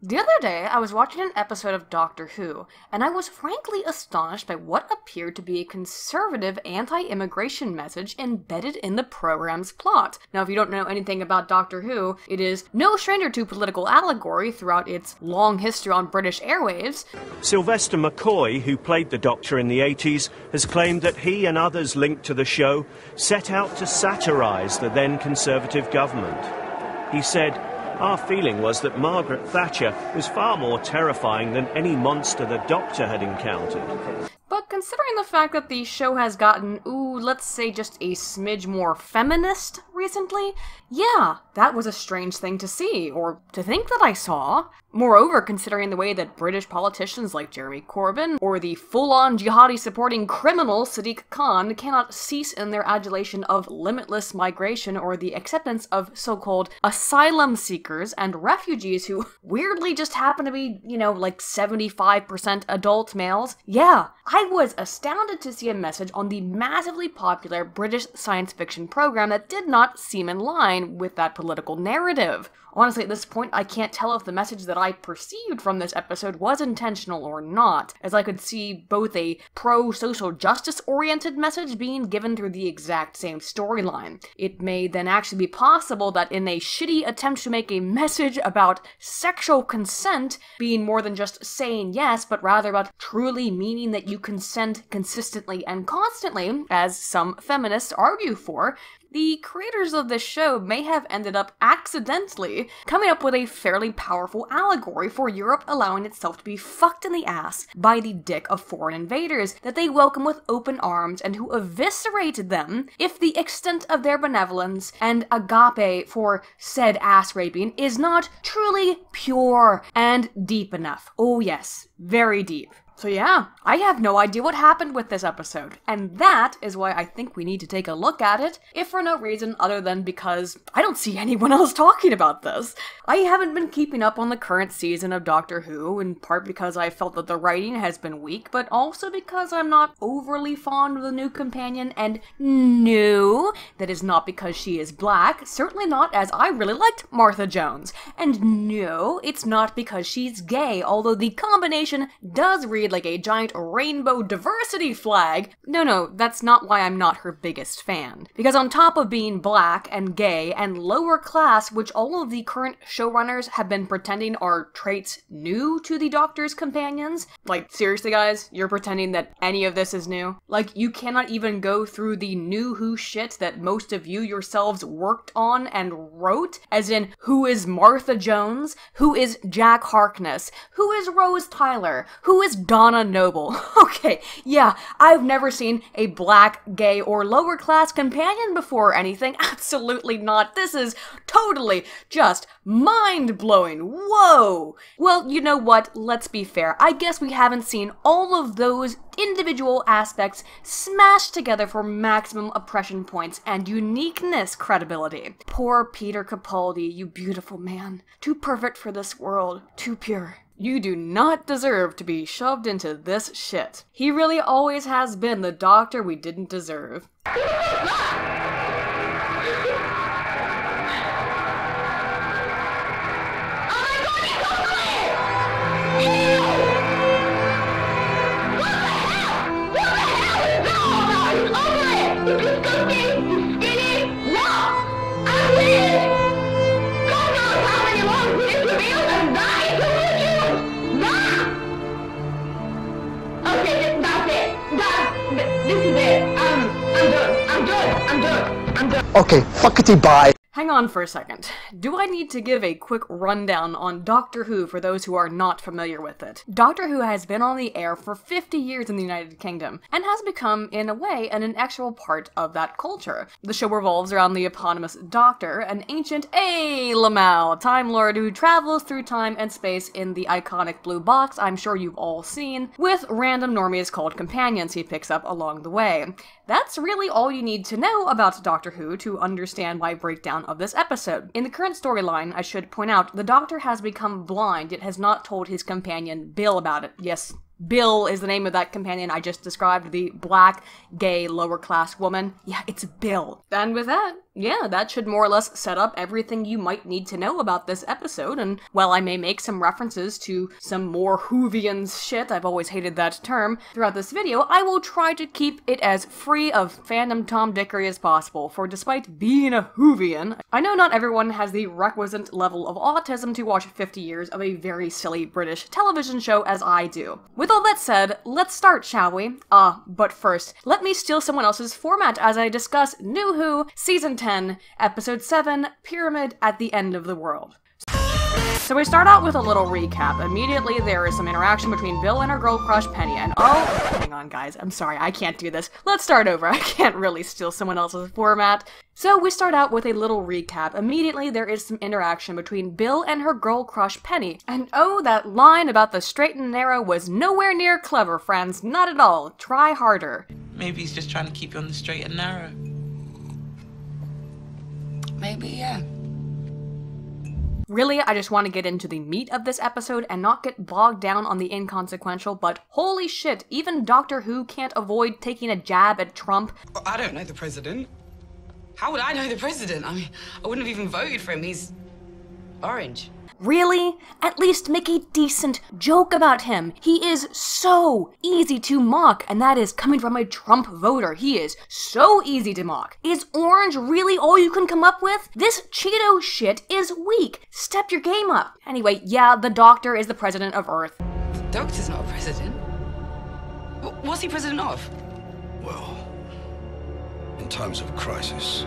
The other day, I was watching an episode of Doctor Who, and I was frankly astonished by what appeared to be a conservative anti-immigration message embedded in the program's plot. Now, if you don't know anything about Doctor Who, it is no stranger to political allegory throughout its long history on British airwaves. Sylvester McCoy, who played the Doctor in the 80s, has claimed that he and others linked to the show set out to satirise the then Conservative government. He said, "Our feeling was that Margaret Thatcher was far more terrifying than any monster the Doctor had encountered." But considering the fact that the show has gotten, let's say just a smidge more feminist recently, yeah, that was a strange thing to see, or to think that I saw. Moreover, considering the way that British politicians like Jeremy Corbyn, or the full-on jihadi-supporting criminal Sadiq Khan cannot cease in their adulation of limitless migration or the acceptance of so-called asylum seekers and refugees who weirdly just happen to be, like 75% adult males, yeah, I was astounded to see a message on the massively popular British science fiction program that did not seem in line with that political narrative. Honestly, at this point, I can't tell if the message that I perceived from this episode was intentional or not, as I could see both a pro-social justice-oriented message being given through the exact same storyline. It may then actually be possible that in a shitty attempt to make a message about sexual consent being more than just saying yes, but rather about truly meaning that you consent consistently and constantly, as some feminists argue for, the creators of this show may have ended up accidentally coming up with a fairly powerful allegory for Europe allowing itself to be fucked in the ass by the dick of foreign invaders that they welcome with open arms and who eviscerated them if the extent of their benevolence and agape for said ass raping is not truly pure and deep enough. Oh yes, very deep. So yeah, I have no idea what happened with this episode, and that is why I think we need to take a look at it, if for no reason other than because I don't see anyone else talking about this. I haven't been keeping up on the current season of Doctor Who, in part because I felt that the writing has been weak, but also because I'm not overly fond of the new companion, and no, that is not because she is black, certainly not as I really liked Martha Jones, and no, it's not because she's gay, although the combination does read like a giant rainbow diversity flag. No, that's not why I'm not her biggest fan. Because on top of being black and gay and lower class, which all of the current showrunners have been pretending are traits new to the Doctor's companions, like seriously guys, you're pretending that any of this is new? Like you cannot even go through the new Who shit that most of you yourselves worked on and wrote, as in who is Martha Jones, who is Jack Harkness, who is Rose Tyler, who is Donna Noble. Okay, yeah, I've never seen a black, gay, or lower class companion before or anything. Absolutely not. This is totally just mind-blowing. Whoa! Well, you know what? Let's be fair. I guess we haven't seen all of those individual aspects smashed together for maximum oppression points and uniqueness credibility. Poor Peter Capaldi, you beautiful man. Too perfect for this world. Too pure. You do not deserve to be shoved into this shit. He really always has been the Doctor we didn't deserve. Okay, fuckity bye. Hang on for a second. Do I need to give a quick rundown on Doctor Who for those who are not familiar with it? Doctor Who has been on the air for 50 years in the United Kingdom, and has become, in a way, an inexorable part of that culture. The show revolves around the eponymous Doctor, an ancient Lamal Time Lord who travels through time and space in the iconic blue box I'm sure you've all seen, with random normies called companions he picks up along the way. That's really all you need to know about Doctor Who to understand my breakdown of this episode. In the current storyline, I should point out, the Doctor has become blind, yet has not told his companion Bill about it. Yes, Bill is the name of that companion I just described, the black, gay, lower-class woman. Yeah, it's Bill. And with that, Yeah, that should more or less set up everything you might need to know about this episode, and while I may make some references to some more Whovian shit, I've always hated that term, throughout this video, I will try to keep it as free of fandom tomdickery as possible, for despite being a Whovian, I know not everyone has the requisite level of autism to watch 50 years of a very silly British television show as I do. With all that said, let's start, shall we? But first, let me steal someone else's format as I discuss New Who, Season 10, Episode 7, Pyramid at the End of the World. So we start out with a little recap. Immediately there is some interaction between Bill and her girl crush Penny, and hang on guys, I'm sorry, I can't do this. Let's start over, I can't really steal someone else's format. So we start out with a little recap. Immediately there is some interaction between Bill and her girl crush Penny, and oh, that line about the straight and narrow was nowhere near clever, friends, not at all. Try harder. Maybe he's just trying to keep you on the straight and narrow. Maybe, yeah. Really, I just want to get into the meat of this episode and not get bogged down on the inconsequential, but holy shit, even Doctor Who can't avoid taking a jab at Trump. I don't know the president. How would I know the president? I mean, I wouldn't have even voted for him. He's orange. Really? At least make a decent joke about him. He is so easy to mock, and that is coming from a Trump voter. He is so easy to mock. Is orange really all you can come up with? This Cheeto shit is weak. Step your game up. Anyway, yeah, the Doctor is the president of Earth. The Doctor's not a president. What's he president of? Well, in times of crisis,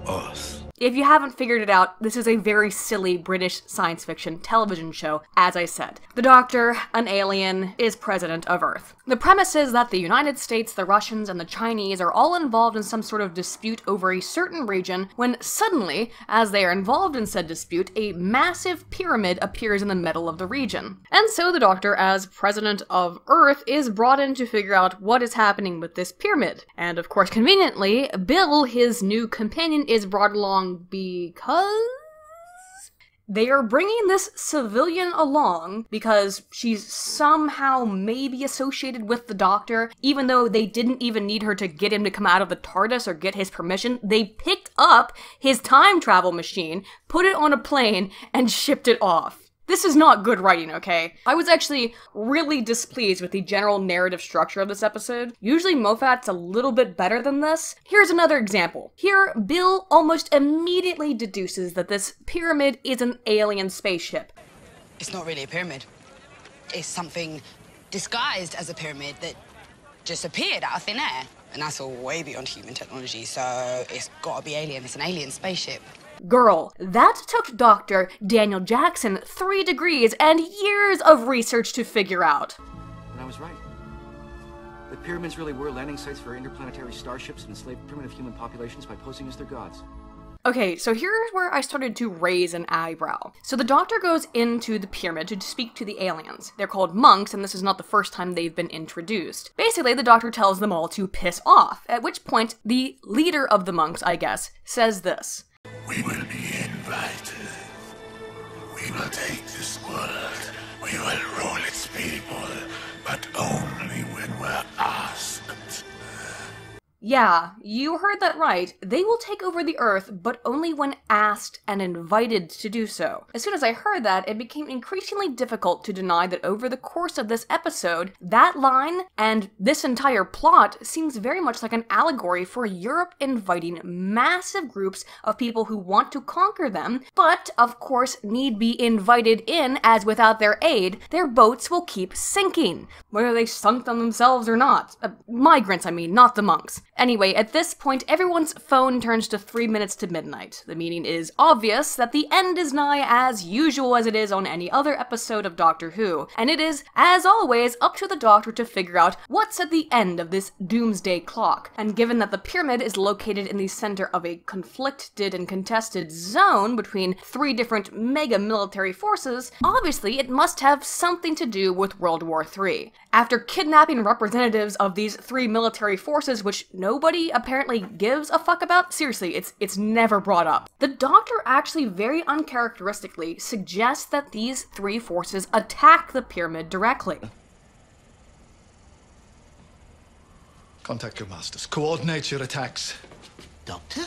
Earth. If you haven't figured it out, this is a very silly British science fiction television show, as I said. The Doctor, an alien, is president of Earth. The premise is that the United States, the Russians, and the Chinese are all involved in some sort of dispute over a certain region, when suddenly, as they are involved in said dispute, a massive pyramid appears in the middle of the region. And so the Doctor, as president of Earth, is brought in to figure out what is happening with this pyramid. And of course, conveniently, Bill, his new companion, is brought along because they are bringing this civilian along because she's somehow maybe associated with the Doctor, even though they didn't even need her to get him to come out of the TARDIS or get his permission. They picked up his time travel machine, put it on a plane, and shipped it off. This is not good writing, okay? I was actually really displeased with the general narrative structure of this episode. Usually Moffat's a little bit better than this. Here's another example. Here, Bill almost immediately deduces that this pyramid is an alien spaceship. It's not really a pyramid. It's something disguised as a pyramid that just appeared out of thin air. And that's all way beyond human technology, so it's gotta be alien. It's an alien spaceship. Girl, that took Dr. Daniel Jackson 3 degrees and years of research to figure out. And I was right. The pyramids really were landing sites for interplanetary starships and enslaved primitive human populations by posing as their gods. Okay, so here's where I started to raise an eyebrow. So the Doctor goes into the pyramid to speak to the aliens. They're called monks, and this is not the first time they've been introduced. Basically, the Doctor tells them all to piss off, at which point the leader of the monks, I guess, says this. We will be invited. We will take this world. We will rule its people, but only when we're asked. Yeah, you heard that right. They will take over the Earth, but only when asked and invited to do so. As soon as I heard that, it became increasingly difficult to deny that over the course of this episode, that line and this entire plot seems very much like an allegory for Europe inviting massive groups of people who want to conquer them, but of course need be invited in, as without their aid, their boats will keep sinking, whether they sunk them themselves or not. Migrants, I mean, not the monks. Anyway, at this point, everyone's phone turns to 3 minutes to midnight. The meaning is obvious that the end is nigh, as usual as it is on any other episode of Doctor Who, and it is, as always, up to the Doctor to figure out what's at the end of this doomsday clock. And given that the pyramid is located in the center of a conflicted and contested zone between 3 different mega military forces, obviously it must have something to do with World War III. After kidnapping representatives of these 3 military forces, which nobody apparently gives a fuck about, seriously, it's never brought up. The Doctor actually very uncharacteristically suggests that these 3 forces attack the pyramid directly. Contact your masters. Coordinate your attacks. Doctor?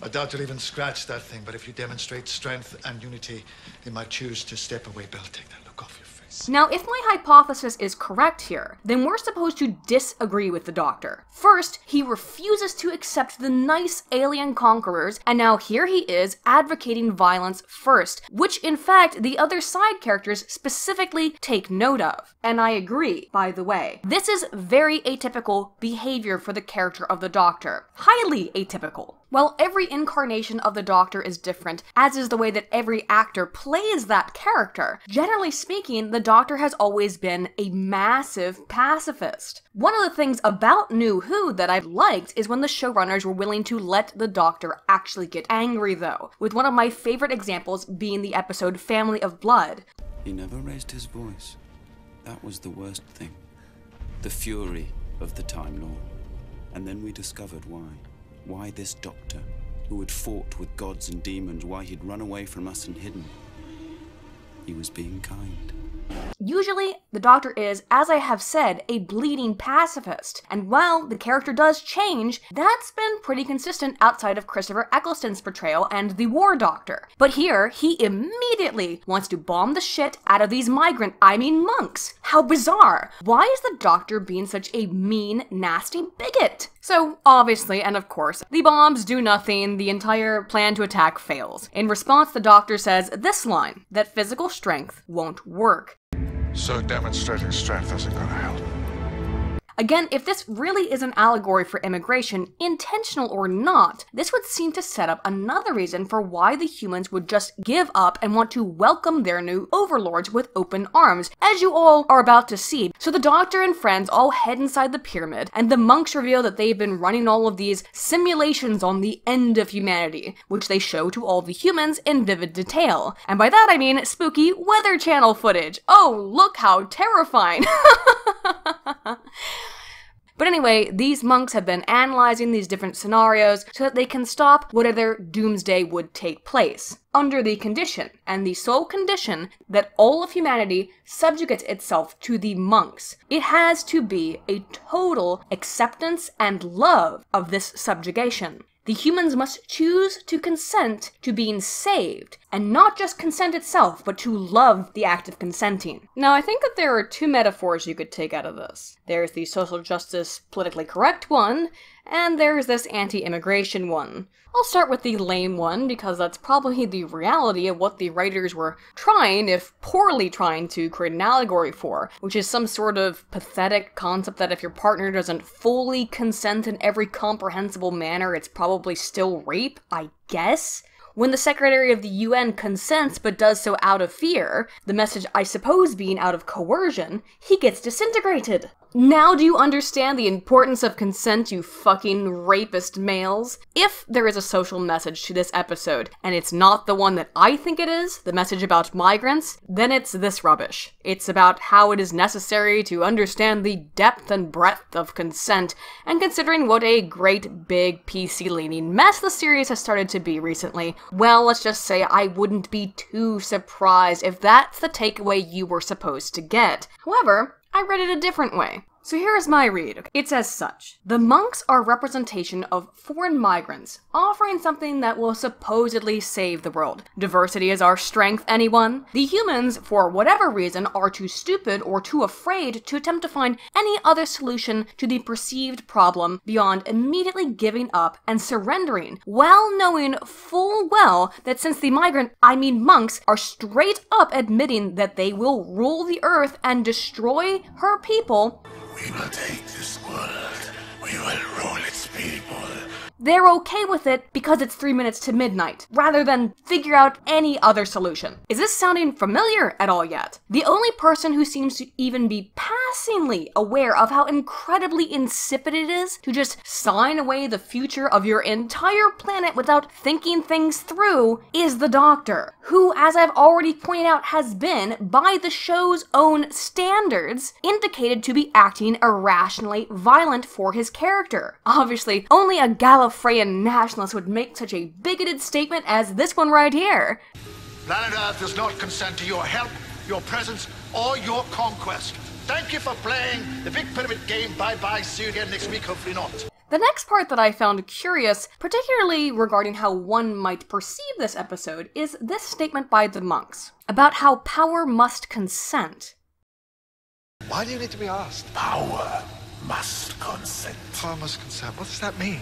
I doubt you'll even scratch that thing, but if you demonstrate strength and unity, they might choose to step away. Bill, take that look off your face. Now, if my hypothesis is correct here, then we're supposed to disagree with the Doctor. First, he refuses to accept the nice alien conquerors, and now here he is advocating violence first, which in fact the other side characters specifically take note of. And I agree, by the way. This is very atypical behavior for the character of the Doctor. Highly atypical. While every incarnation of the Doctor is different, as is the way that every actor plays that character, generally speaking, the Doctor has always been a massive pacifist. One of the things about New Who that I liked is when the showrunners were willing to let the Doctor actually get angry, though, with one of my favorite examples being the episode Family of Blood. He never raised his voice. That was the worst thing. The fury of the Time Lord. And then we discovered why. Why this Doctor, who had fought with gods and demons, why he'd run away from us and hidden. He was being kind. Usually, the Doctor is, as I have said, a bleeding pacifist, and while the character does change, that's been pretty consistent outside of Christopher Eccleston's portrayal and the War Doctor. But here, he immediately wants to bomb the shit out of these monks. How bizarre! Why is the Doctor being such a mean, nasty bigot? So, obviously, and of course, the bombs do nothing, the entire plan to attack fails. In response, the Doctor says this line, that physical strength won't work. So demonstrating strength isn't gonna help. Again, if this really is an allegory for immigration, intentional or not, this would seem to set up another reason for why the humans would just give up and want to welcome their new overlords with open arms, as you all are about to see. So the Doctor and friends all head inside the pyramid, and the monks reveal that they've been running all of these simulations on the end of humanity, which they show to all the humans in vivid detail. And by that I mean spooky Weather Channel footage. Oh, look how terrifying! But anyway, these monks have been analyzing these different scenarios so that they can stop whatever doomsday would take place, under the condition, and the sole condition, that all of humanity subjugates itself to the monks. It has to be a total acceptance and love of this subjugation. The humans must choose to consent to being saved, and not just consent itself, but to love the act of consenting. Now, I think that there are two metaphors you could take out of this. There's the social justice, politically correct one, and there's this anti-immigration one. I'll start with the lame one, because that's probably the reality of what the writers were trying, if poorly trying, to create an allegory for, which is some sort of pathetic concept that if your partner doesn't fully consent in every comprehensible manner, it's probably still rape, I guess? When the Secretary of the UN consents but does so out of fear, the message I suppose being out of coercion, he gets disintegrated. Now do you understand the importance of consent, you fucking rapist males? If there is a social message to this episode, and it's not the one that I think it is, the message about migrants, then it's this rubbish. It's about how it is necessary to understand the depth and breadth of consent, and considering what a great big PC-leaning mess the series has started to be recently, well, let's just say I wouldn't be too surprised if that's the takeaway you were supposed to get. However, I read it a different way. So here's my read. It's as such. The monks are representation of foreign migrants, offering something that will supposedly save the world. Diversity is our strength, anyone? The humans, for whatever reason, are too stupid or too afraid to attempt to find any other solution to the perceived problem beyond immediately giving up and surrendering, while knowing full well that since the monks, are straight up admitting that they will rule the earth and destroy her people, we will take this world. We will rule its people. They're okay with it because it's 3 minutes to midnight, rather than figure out any other solution. Is this sounding familiar at all yet? The only person who seems to even be passingly aware of how incredibly insipid it is to just sign away the future of your entire planet without thinking things through is the Doctor, who, as I've already pointed out, has been, by the show's own standards, indicated to be acting irrationally violent for his character. Obviously, only a Gallifreyan nationalist would make such a bigoted statement as this one right here. Planet Earth does not consent to your help, your presence, or your conquest. Thank you for playing the Big Pyramid game. Bye-bye. See you again next week. Hopefully not. The next part that I found curious, particularly regarding how one might perceive this episode, is this statement by the monks about how power must consent. Why do you need to be asked? Power must consent. Power must consent. What does that mean?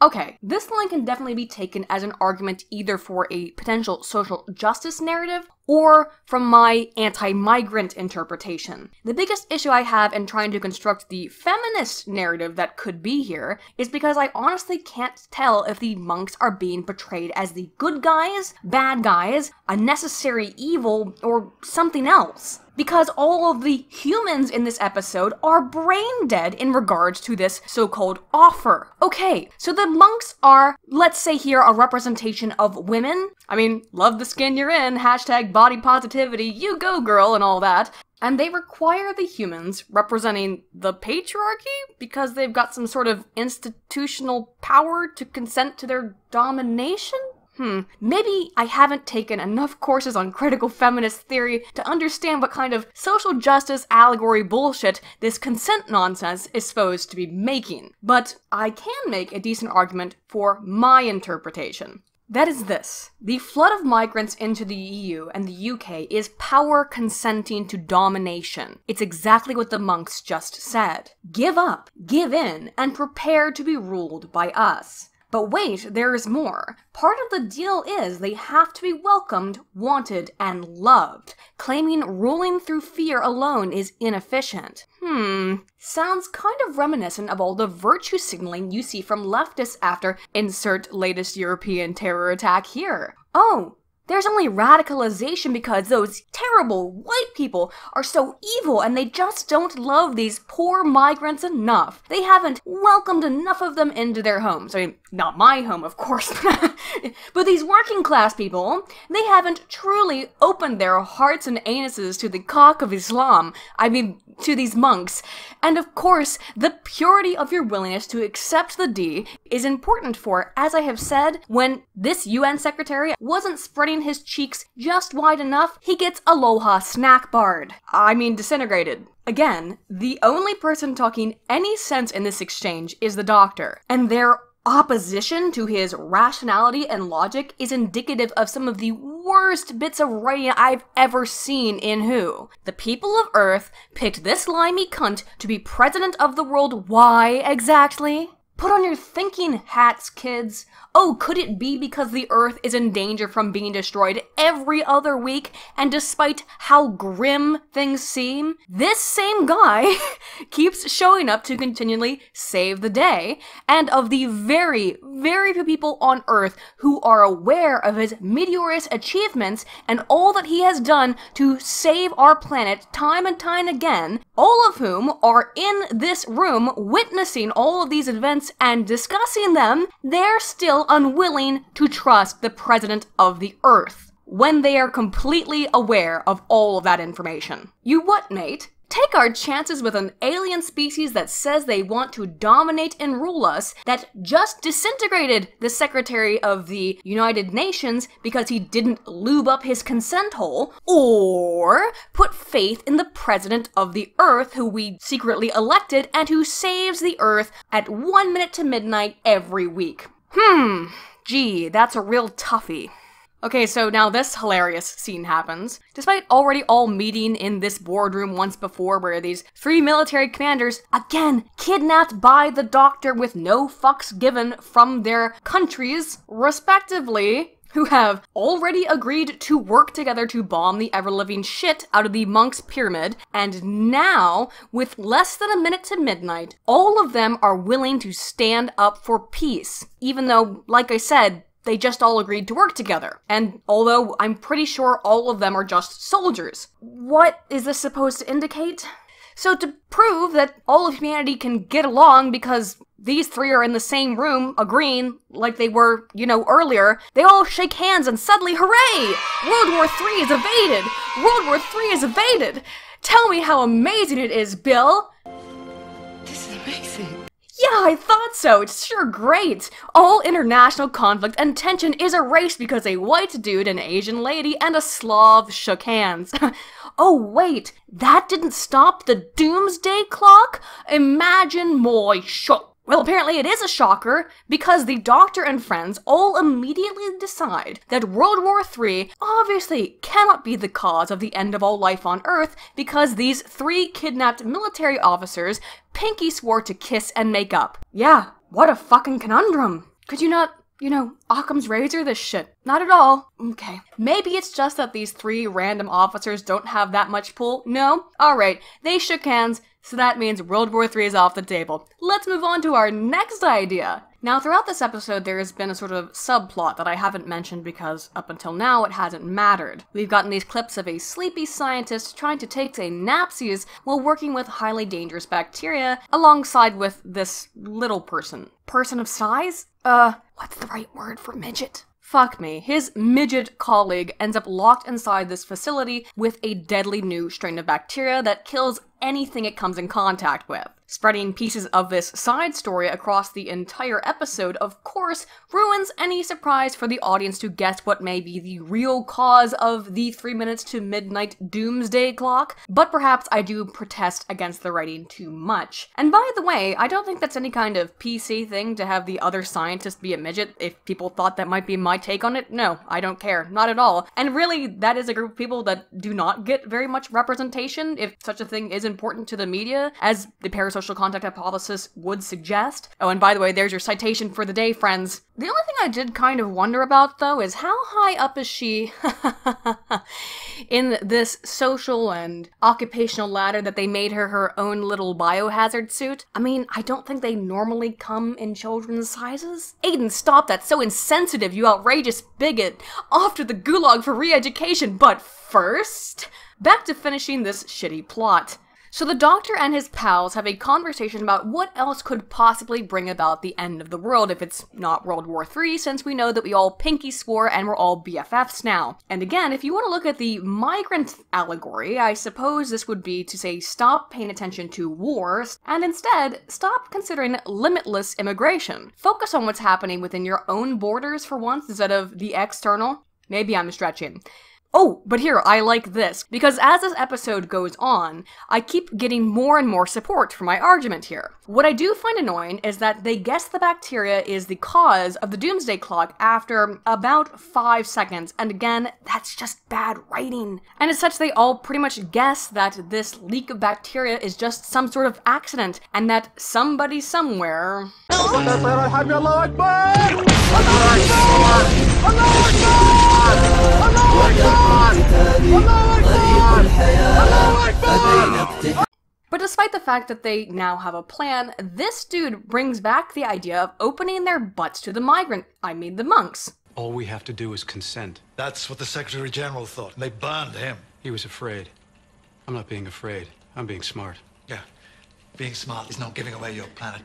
Okay, this line can definitely be taken as an argument either for a potential social justice narrative or from my anti-migrant interpretation. The biggest issue I have in trying to construct the feminist narrative that could be here is because I honestly can't tell if the monks are being portrayed as the good guys, bad guys, a necessary evil, or something else. Because all of the humans in this episode are brain dead in regards to this so-called offer. Okay, so the monks are, let's say here, a representation of women. I mean, love the skin you're in, hashtag body positivity, you go girl, and all that. And they require the humans representing the patriarchy because they've got some sort of institutional power to consent to their domination? Maybe I haven't taken enough courses on critical feminist theory to understand what kind of social justice allegory bullshit this consent nonsense is supposed to be making. But I can make a decent argument for my interpretation. That is this. The flood of migrants into the EU and the UK is power consenting to domination. It's exactly what the monks just said. Give up, give in, and prepare to be ruled by us. But wait, there is more. Part of the deal is they have to be welcomed, wanted, and loved. Claiming ruling through fear alone is inefficient. Sounds kind of reminiscent of all the virtue signaling you see from leftists after insert latest European terror attack here. Oh, there's only radicalization because those terrible white people are so evil and they just don't love these poor migrants enough. They haven't welcomed enough of them into their homes. I mean, not my home, of course. But these working class people, they haven't truly opened their hearts and anuses to the cock of Islam. I mean, to these monks. And of course, the purity of your willingness to accept the D is important for, as I have said, when this UN secretary wasn't spreading his cheeks just wide enough, he gets aloha snack barred. I mean disintegrated. Again, the only person talking any sense in this exchange is the doctor, and their opposition to his rationality and logic is indicative of some of the worst bits of writing I've ever seen in Who. The people of Earth picked this limey cunt to be president of the world. Why exactly? Put on your thinking hats, kids. Oh, could it be because the Earth is in danger from being destroyed every other week, and despite how grim things seem, this same guy keeps showing up to continually save the day, and of the very, very few people on Earth who are aware of his meteoric achievements and all that he has done to save our planet time and time again, all of whom are in this room witnessing all of these events and discussing them, they're still unwilling to trust the president of the Earth when they are completely aware of all of that information. You what, mate? Take our chances with an alien species that says they want to dominate and rule us, that just disintegrated the Secretary of the United Nations because he didn't lube up his consent hole, or put faith in the President of the Earth who we secretly elected and who saves the Earth at 1 minute to midnight every week. Gee, that's a real toughie. Okay, so now this hilarious scene happens. Despite already all meeting in this boardroom once before where these 3 military commanders, again, kidnapped by the doctor with no fucks given from their countries, respectively, who have already agreed to work together to bomb the ever-living shit out of the monks' pyramid, and now, with less than a minute to midnight, all of them are willing to stand up for peace, even though, like I said, they just all agreed to work together. And although I'm pretty sure all of them are just soldiers. What is this supposed to indicate? So to prove that all of humanity can get along because these 3 are in the same room agreeing like they were, earlier, they all shake hands and suddenly, hooray! World War III is evaded! World War III is evaded! Tell me how amazing it is, Bill! This is amazing. Yeah, I thought so. It's sure great. All international conflict and tension is erased because a white dude, an Asian lady, and a Slav shook hands. Oh wait, that didn't stop the doomsday clock? Imagine my shock. Well, apparently it is a shocker, because the Doctor and friends all immediately decide that World War III obviously cannot be the cause of the end of all life on Earth, because these 3 kidnapped military officers pinky swore to kiss and make up. Yeah, what a fucking conundrum. Could you not, Occam's razor this shit? Not at all. Okay. Maybe it's just that these 3 random officers don't have that much pull? No? Alright, they shook hands, so that means World War III is off the table. Let's move on to our next idea. Now, throughout this episode, there has been a sort of subplot that I haven't mentioned because up until now it hasn't mattered. We've gotten these clips of a sleepy scientist trying to take a napsies while working with highly dangerous bacteria alongside with this little person. Person of size? What's the right word for midget? Fuck me. His midget colleague ends up locked inside this facility with a deadly new strain of bacteria that kills anything it comes in contact with. Spreading pieces of this side story across the entire episode, of course, ruins any surprise for the audience to guess what may be the real cause of the 3 minutes to midnight doomsday clock, but perhaps I do protest against the writing too much. And by the way, I don't think that's any kind of PC thing to have the other scientist be a midget. If people thought that might be my take on it, no, I don't care. Not at all. And really, that is a group of people that do not get very much representation, if such a thing is important to the media, as the parasocial contact hypothesis would suggest. Oh, and by the way, there's your citation for the day, friends. The only thing I did kind of wonder about, though, is how high up is she in this social and occupational ladder that they made her own little biohazard suit? I mean, I don't think they normally come in children's sizes. Aiden, stop, that's so insensitive, you outrageous bigot. Off to the gulag for re-education, but first, back to finishing this shitty plot. So the Doctor and his pals have a conversation about what else could possibly bring about the end of the world if it's not World War III, since we know that we all pinky swore and we're all BFFs now. And again, if you want to look at the migrant allegory, I suppose this would be to say stop paying attention to wars, and instead stop considering limitless immigration. Focus on what's happening within your own borders for once instead of the external. Maybe I'm stretching. Oh, but here, I like this, because as this episode goes on, I keep getting more and more support for my argument here. What I do find annoying is that they guess the bacteria is the cause of the doomsday clock after about 5 seconds, and again, that's just bad writing. And as such, they all pretty much guess that this leak of bacteria is just some sort of accident, and that somebody somewhere... But despite the fact that they now have a plan, this dude brings back the idea of opening their butts to the the monks. All we have to do is consent. That's what the Secretary General thought, and they burned him. He was afraid. I'm not being afraid. I'm being smart. Yeah, being smart is not giving away your planet.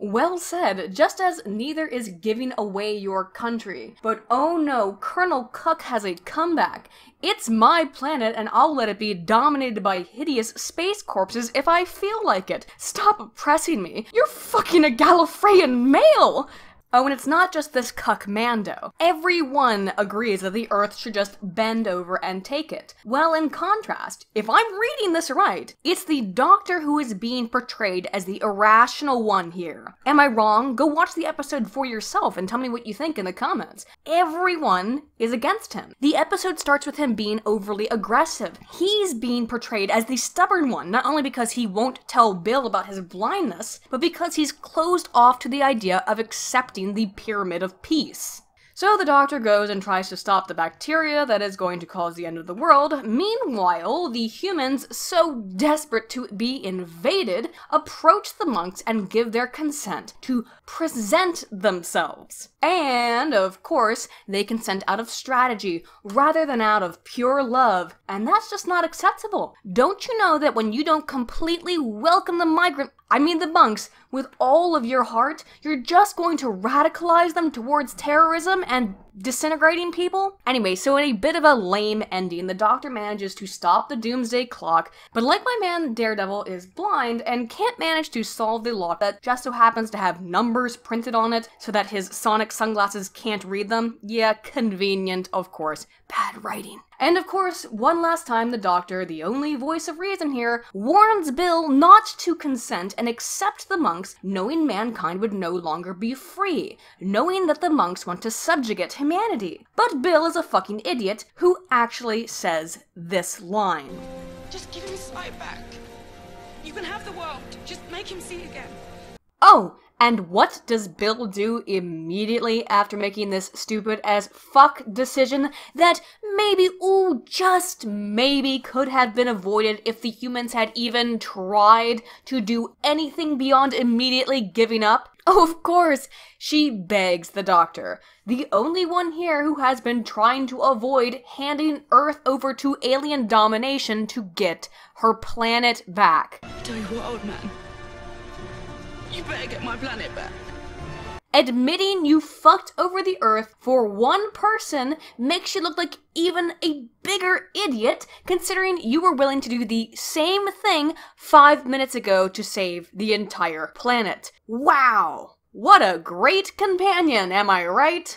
Well said, just as neither is giving away your country. But oh no, Colonel Cook has a comeback. It's my planet and I'll let it be dominated by hideous space corpses if I feel like it. Stop oppressing me. You're fucking a Gallifreyan male! Oh, and it's not just this cuck-mando. Everyone agrees that the Earth should just bend over and take it. Well, in contrast, if I'm reading this right, it's the Doctor who is being portrayed as the irrational one here. Am I wrong? Go watch the episode for yourself and tell me what you think in the comments. Everyone is against him. The episode starts with him being overly aggressive. He's being portrayed as the stubborn one, not only because he won't tell Bill about his blindness, but because he's closed off to the idea of accepting the Pyramid of Peace. So the Doctor goes and tries to stop the bacteria that is going to cause the end of the world. Meanwhile, the humans, so desperate to be invaded, approach the monks and give their consent to present themselves. And, of course, they consent out of strategy rather than out of pure love. And that's just not acceptable. Don't you know that when you don't completely welcome the monks, with all of your heart, you're just going to radicalize them towards terrorism and disintegrating people? Anyway, so in a bit of a lame ending, the Doctor manages to stop the doomsday clock, but like my man Daredevil is blind and can't manage to solve the lock that just so happens to have numbers printed on it so that his sonic sunglasses can't read them. Yeah, convenient, of course. Bad writing. And of course, one last time, the Doctor, the only voice of reason here, warns Bill not to consent and accept the monks, knowing mankind would no longer be free, knowing that the monks want to subjugate humanity. But Bill is a fucking idiot who actually says this line. Just give him his sight back. You can have the world. Just make him see again. Oh, and what does Bill do immediately after making this stupid as fuck decision that maybe, ooh, just maybe could have been avoided if the humans had even tried to do anything beyond immediately giving up? Oh, of course, she begs the Doctor, the only one here who has been trying to avoid handing Earth over to alien domination, to get her planet back. I tell you what, old man. You better get my planet back. Admitting you fucked over the Earth for one person makes you look like even a bigger idiot, considering you were willing to do the same thing 5 minutes ago to save the entire planet. Wow! What a great companion, am I right?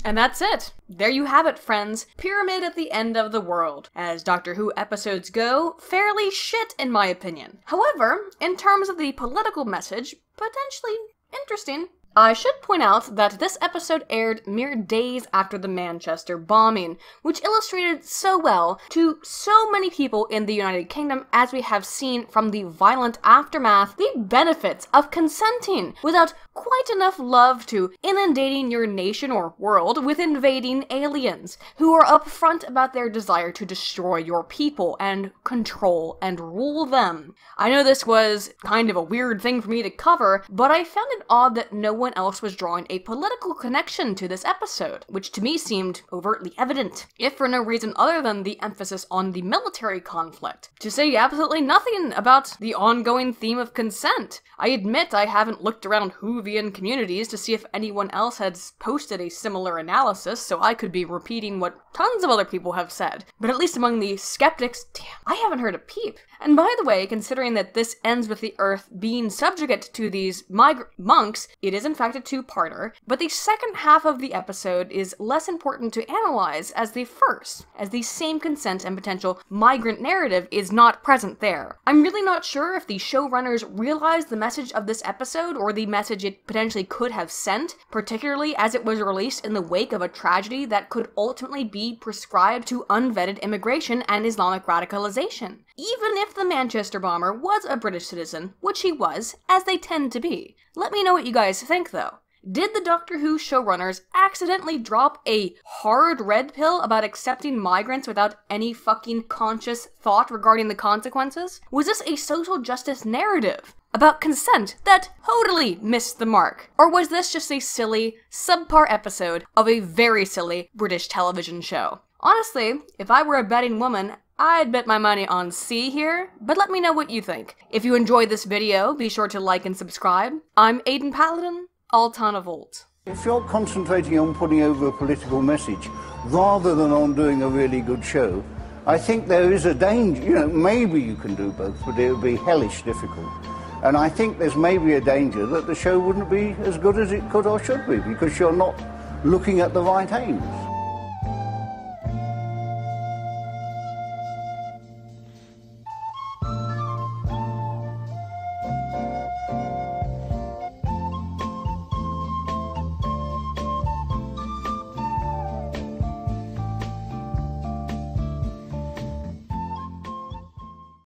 And that's it. There you have it, friends. Pyramid at the end of the world. As Doctor Who episodes go, fairly shit in my opinion. However, in terms of the political message, potentially interesting. I should point out that this episode aired mere days after the Manchester bombing, which illustrated so well to so many people in the United Kingdom, as we have seen from the violent aftermath, the benefits of consenting without quite enough love to inundating your nation or world with invading aliens who are upfront about their desire to destroy your people and control and rule them. I know this was kind of a weird thing for me to cover, but I found it odd that no one else was drawing a political connection to this episode, which to me seemed overtly evident, if for no reason other than the emphasis on the military conflict, to say absolutely nothing about the ongoing theme of consent. I admit I haven't looked around Whovian communities to see if anyone else has posted a similar analysis, so I could be repeating what tons of other people have said, but at least among the skeptics, damn, I haven't heard a peep. And by the way, considering that this ends with the Earth being subjugate to these monks, it is in fact a two-parter, but the second half of the episode is less important to analyze as the first, as the same consent and potential migrant narrative is not present there. I'm really not sure if the showrunners realized the message of this episode or the message it potentially could have sent, particularly as it was released in the wake of a tragedy that could ultimately be prescribed to unvetted immigration and Islamic radicalization. Even if the Manchester bomber was a British citizen, which he was, as they tend to be. Let me know what you guys think, though. Did the Doctor Who showrunners accidentally drop a hard red pill about accepting migrants without any fucking conscious thought regarding the consequences? Was this a social justice narrative about consent that totally missed the mark? Or was this just a silly, subpar episode of a very silly British television show? Honestly, if I were a betting woman, I'd bet my money on C here, but let me know what you think. If you enjoyed this video, be sure to like and subscribe. I'm Aiden Paladin, Altana Volt. If you're concentrating on putting over a political message rather than on doing a really good show, I think there is a danger. You know, maybe you can do both, but it would be hellish difficult. And I think there's maybe a danger that the show wouldn't be as good as it could or should be because you're not looking at the right aims.